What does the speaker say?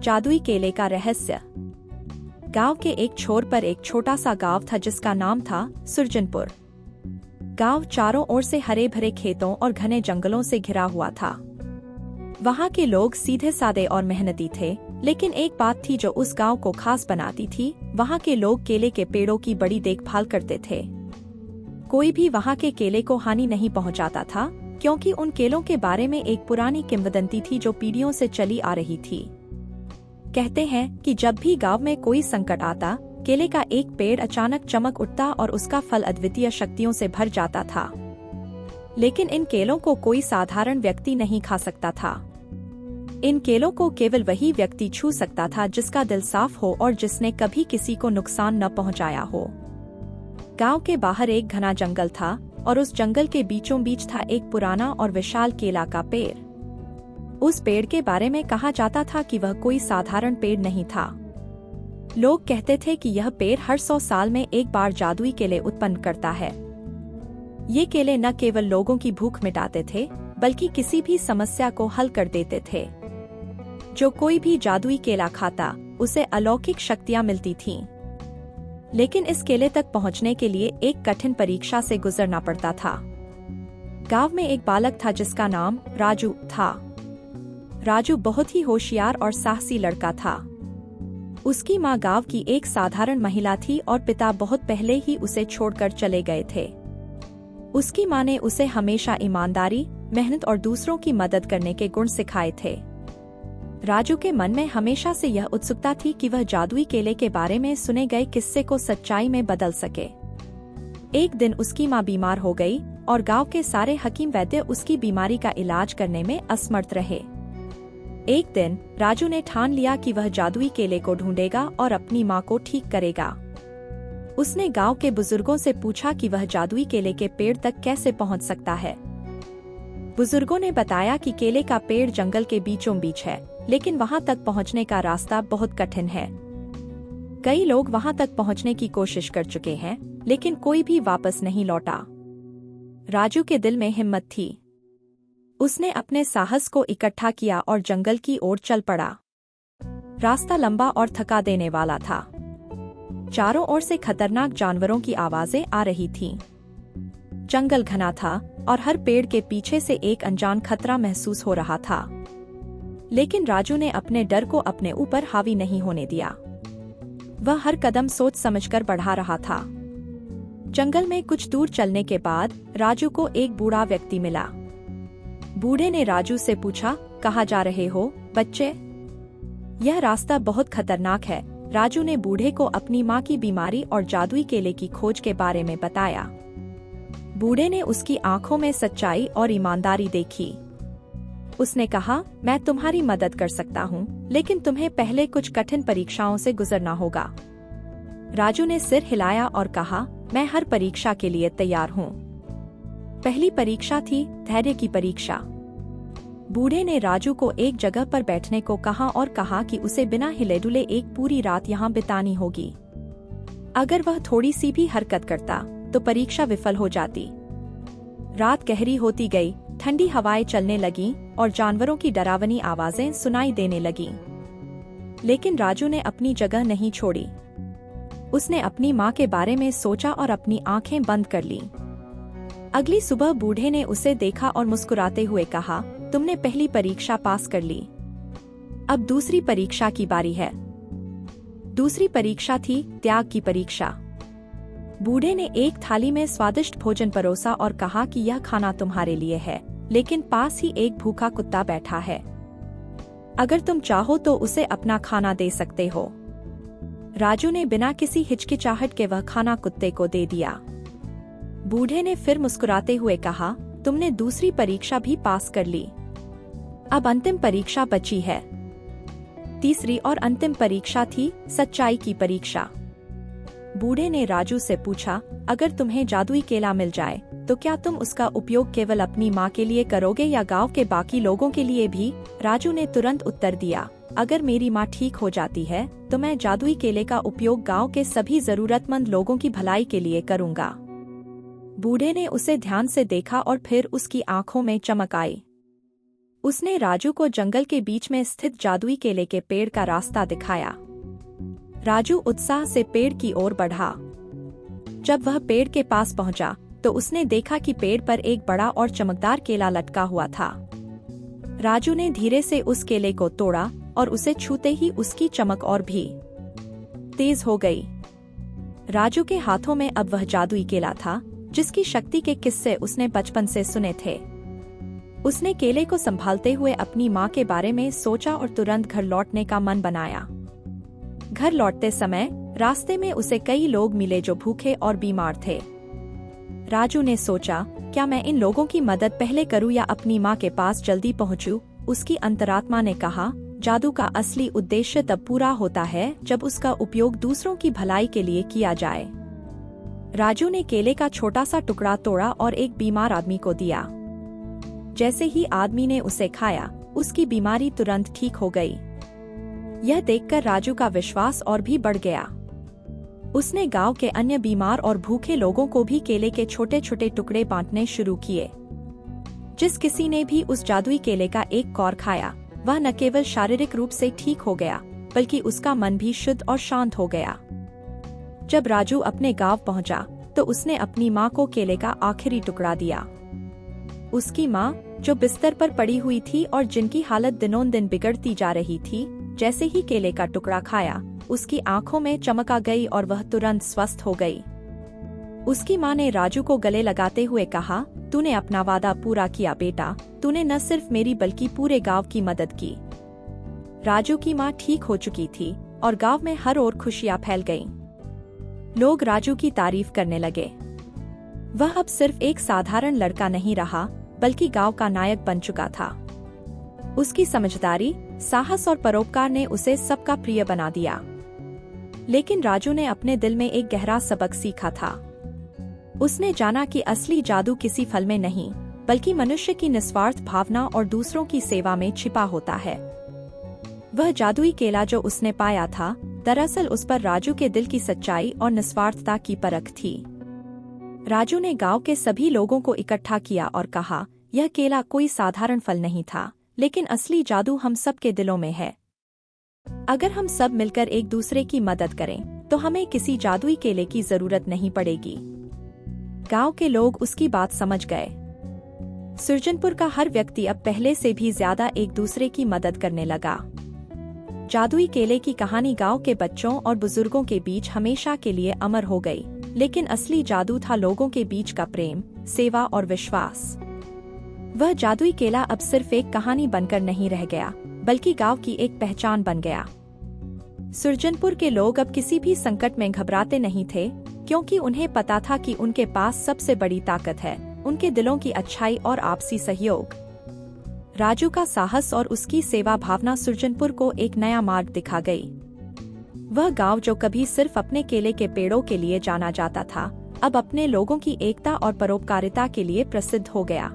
जादुई केले का रहस्य। गांव के एक छोर पर एक छोटा सा गांव था जिसका नाम था सुरजनपुर। गांव चारों ओर से हरे भरे खेतों और घने जंगलों से घिरा हुआ था। वहां के लोग सीधे सादे और मेहनती थे, लेकिन एक बात थी जो उस गांव को खास बनाती थी। वहां के लोग केले के पेड़ों की बड़ी देखभाल करते थे। कोई भी वहां के केले को हानि नहीं पहुंचाता था, क्योंकि उन केलों के बारे में एक पुरानी किंवदंती थी जो पीढ़ियों से चली आ रही थी। कहते हैं कि जब भी गांव में कोई संकट आता, केले का एक पेड़ अचानक चमक उठता और उसका फल अद्वितीय शक्तियों से भर जाता था। लेकिन इन केलों को कोई साधारण व्यक्ति नहीं खा सकता था। इन केलों को केवल वही व्यक्ति छू सकता था जिसका दिल साफ हो और जिसने कभी किसी को नुकसान न पहुंचाया हो। गांव के बाहर एक घना जंगल था और उस जंगल के बीचों बीच था एक पुराना और विशाल केला का पेड़। उस पेड़ के बारे में कहा जाता था कि वह कोई साधारण पेड़ नहीं था। लोग कहते थे कि यह पेड़ हर 100 साल में एक बार जादुई केले उत्पन्न करता है। ये केले न केवल लोगों की भूख मिटाते थे, बल्कि किसी भी समस्या को हल कर देते थे। जो कोई भी जादुई केला खाता, उसे अलौकिक शक्तियां मिलती थीं। लेकिन इस केले तक पहुंचने के लिए एक कठिन परीक्षा से गुजरना पड़ता था। गांव में एक बालक था जिसका नाम राजू था। राजू बहुत ही होशियार और साहसी लड़का था। उसकी माँ गांव की एक साधारण महिला थी और पिता बहुत पहले ही उसे छोड़कर चले गए थे। उसकी माँ ने उसे हमेशा ईमानदारी, मेहनत और दूसरों की मदद करने के गुण सिखाए थे। राजू के मन में हमेशा से यह उत्सुकता थी कि वह जादुई केले के बारे में सुने गए किस्से को सच्चाई में बदल सके। एक दिन उसकी माँ बीमार हो गई और गांव के सारे हकीम वैद्य उसकी बीमारी का इलाज करने में असमर्थ रहे। एक दिन राजू ने ठान लिया कि वह जादुई केले को ढूंढेगा और अपनी माँ को ठीक करेगा। उसने गांव के बुजुर्गों से पूछा कि वह जादुई केले के पेड़ तक कैसे पहुंच सकता है। बुजुर्गों ने बताया कि केले का पेड़ जंगल के बीचों बीच है, लेकिन वहां तक पहुंचने का रास्ता बहुत कठिन है। कई लोग वहां तक पहुंचने की कोशिश कर चुके हैं, लेकिन कोई भी वापस नहीं लौटा। राजू के दिल में हिम्मत थी। उसने अपने साहस को इकट्ठा किया और जंगल की ओर चल पड़ा। रास्ता लंबा और थका देने वाला था। चारों ओर से खतरनाक जानवरों की आवाजें आ रही थीं। जंगल घना था और हर पेड़ के पीछे से एक अनजान खतरा महसूस हो रहा था। लेकिन राजू ने अपने डर को अपने ऊपर हावी नहीं होने दिया। वह हर कदम सोच समझकर बढ़ा रहा था। जंगल में कुछ दूर चलने के बाद राजू को एक बूढ़ा व्यक्ति मिला। बूढ़े ने राजू से पूछा, कहाँ जा रहे हो बच्चे? यह रास्ता बहुत खतरनाक है। राजू ने बूढ़े को अपनी माँ की बीमारी और जादुई केले की खोज के बारे में बताया। बूढ़े ने उसकी आंखों में सच्चाई और ईमानदारी देखी। उसने कहा, मैं तुम्हारी मदद कर सकता हूँ, लेकिन तुम्हें पहले कुछ कठिन परीक्षाओं से गुजरना होगा। राजू ने सिर हिलाया और कहा, मैं हर परीक्षा के लिए तैयार हूँ। पहली परीक्षा थी धैर्य की परीक्षा। बूढ़े ने राजू को एक जगह पर बैठने को कहा और कहा कि उसे बिना हिले डुले एक पूरी रात यहाँ बितानी होगी। अगर वह थोड़ी सी भी हरकत करता तो परीक्षा विफल हो जाती। रात गहरी होती गई, ठंडी हवाएं चलने लगीं और जानवरों की डरावनी आवाजें सुनाई देने लगीं। लेकिन राजू ने अपनी जगह नहीं छोड़ी। उसने अपनी माँ के बारे में सोचा और अपनी आंखें बंद कर लीं। अगली सुबह बूढ़े ने उसे देखा और मुस्कुराते हुए कहा, तुमने पहली परीक्षा पास कर ली। अब दूसरी परीक्षा की बारी है। दूसरी परीक्षा थी त्याग की परीक्षा। बूढ़े ने एक थाली में स्वादिष्ट भोजन परोसा और कहा कि यह खाना तुम्हारे लिए है, लेकिन पास ही एक भूखा कुत्ता बैठा है। अगर तुम चाहो तो उसे अपना खाना दे सकते हो। राजू ने बिना किसी हिचकिचाहट के वह खाना कुत्ते को दे दिया। बूढ़े ने फिर मुस्कुराते हुए कहा, तुमने दूसरी परीक्षा भी पास कर ली। अब अंतिम परीक्षा बची है। तीसरी और अंतिम परीक्षा थी सच्चाई की परीक्षा। बूढ़े ने राजू से पूछा, अगर तुम्हें जादुई केला मिल जाए तो क्या तुम उसका उपयोग केवल अपनी माँ के लिए करोगे या गांव के बाकी लोगों के लिए भी? राजू ने तुरंत उत्तर दिया, अगर मेरी माँ ठीक हो जाती है तो मैं जादुई केले का उपयोग गांव के सभी जरूरतमंद लोगों की भलाई के लिए करूंगा। बूढ़े ने उसे ध्यान से देखा और फिर उसकी आंखों में चमक आई। उसने राजू को जंगल के बीच में स्थित जादुई केले के पेड़ का रास्ता दिखाया। राजू उत्साह से पेड़ की ओर बढ़ा। जब वह पेड़ के पास पहुंचा तो उसने देखा कि पेड़ पर एक बड़ा और चमकदार केला लटका हुआ था। राजू ने धीरे से उस केले को तोड़ा और उसे छूते ही उसकी चमक और भी तेज हो गई। राजू के हाथों में अब वह जादुई केला था जिसकी शक्ति के किस्से उसने बचपन से सुने थे। उसने केले को संभालते हुए अपनी माँ के बारे में सोचा और तुरंत घर लौटने का मन बनाया। घर लौटते समय रास्ते में उसे कई लोग मिले जो भूखे और बीमार थे। राजू ने सोचा, क्या मैं इन लोगों की मदद पहले करूं या अपनी माँ के पास जल्दी पहुंचूं? उसकी अंतरात्मा ने कहा, जादू का असली उद्देश्य तब पूरा होता है जब उसका उपयोग दूसरों की भलाई के लिए किया जाए। राजू ने केले का छोटा सा टुकड़ा तोड़ा और एक बीमार आदमी को दिया। जैसे ही आदमी ने उसे खाया, उसकी बीमारी तुरंत ठीक हो गई। यह देखकर राजू का विश्वास और भी बढ़ गया। उसने गांव के अन्य बीमार और भूखे लोगों को भी केले के छोटे छोटे टुकड़े बांटने शुरू किए। जिस किसी ने भी उस जादुई केले का एक कौर खाया, वह न केवल शारीरिक रूप से ठीक हो गया बल्कि उसका मन भी शुद्ध और शांत हो गया। जब राजू अपने गांव पहुंचा तो उसने अपनी माँ को केले का आखिरी टुकड़ा दिया। उसकी माँ, जो बिस्तर पर पड़ी हुई थी और जिनकी हालत दिनों दिन बिगड़ती जा रही थी, जैसे ही केले का टुकड़ा खाया, उसकी आंखों में चमक आ गई और वह तुरंत स्वस्थ हो गई। उसकी माँ ने राजू को गले लगाते हुए कहा, तूने अपना वादा पूरा किया बेटा, तूने न सिर्फ मेरी बल्कि पूरे गांव की मदद की। राजू की माँ ठीक हो चुकी थी और गांव में हर ओर खुशियां फैल गईं। लोग राजू की तारीफ करने लगे। वह अब सिर्फ एक साधारण लड़का नहीं रहा बल्कि गांव का नायक बन चुका था। उसकी समझदारी, साहस और परोपकार ने उसे सबका प्रिय बना दिया। लेकिन राजू ने अपने दिल में एक गहरा सबक सीखा था। उसने जाना कि असली जादू किसी फल में नहीं बल्कि मनुष्य की निस्वार्थ भावना और दूसरों की सेवा में छिपा होता है। वह जादुई केला जो उसने पाया था, दरअसल उस पर राजू के दिल की सच्चाई और निस्वार्थता की परख थी। राजू ने गांव के सभी लोगों को इकट्ठा किया और कहा, यह केला कोई साधारण फल नहीं था, लेकिन असली जादू हम सब के दिलों में है। अगर हम सब मिलकर एक दूसरे की मदद करें तो हमें किसी जादुई केले की जरूरत नहीं पड़ेगी। गांव के लोग उसकी बात समझ गए। सुरजनपुर का हर व्यक्ति अब पहले से भी ज्यादा एक दूसरे की मदद करने लगा। जादुई केले की कहानी गांव के बच्चों और बुजुर्गों के बीच हमेशा के लिए अमर हो गई, लेकिन असली जादू था लोगों के बीच का प्रेम, सेवा और विश्वास। वह जादुई केला अब सिर्फ एक कहानी बनकर नहीं रह गया, बल्कि गांव की एक पहचान बन गया। सुरजनपुर के लोग अब किसी भी संकट में घबराते नहीं थे, क्योंकि उन्हें पता था कि उनके पास सबसे बड़ी ताकत है, उनके दिलों की अच्छाई और आपसी सहयोग। राजू का साहस और उसकी सेवा भावना सुरजनपुर को एक नया मार्ग दिखा गई। वह गांव जो कभी सिर्फ अपने केले के पेड़ों के लिए जाना जाता था, अब अपने लोगों की एकता और परोपकारिता के लिए प्रसिद्ध हो गया।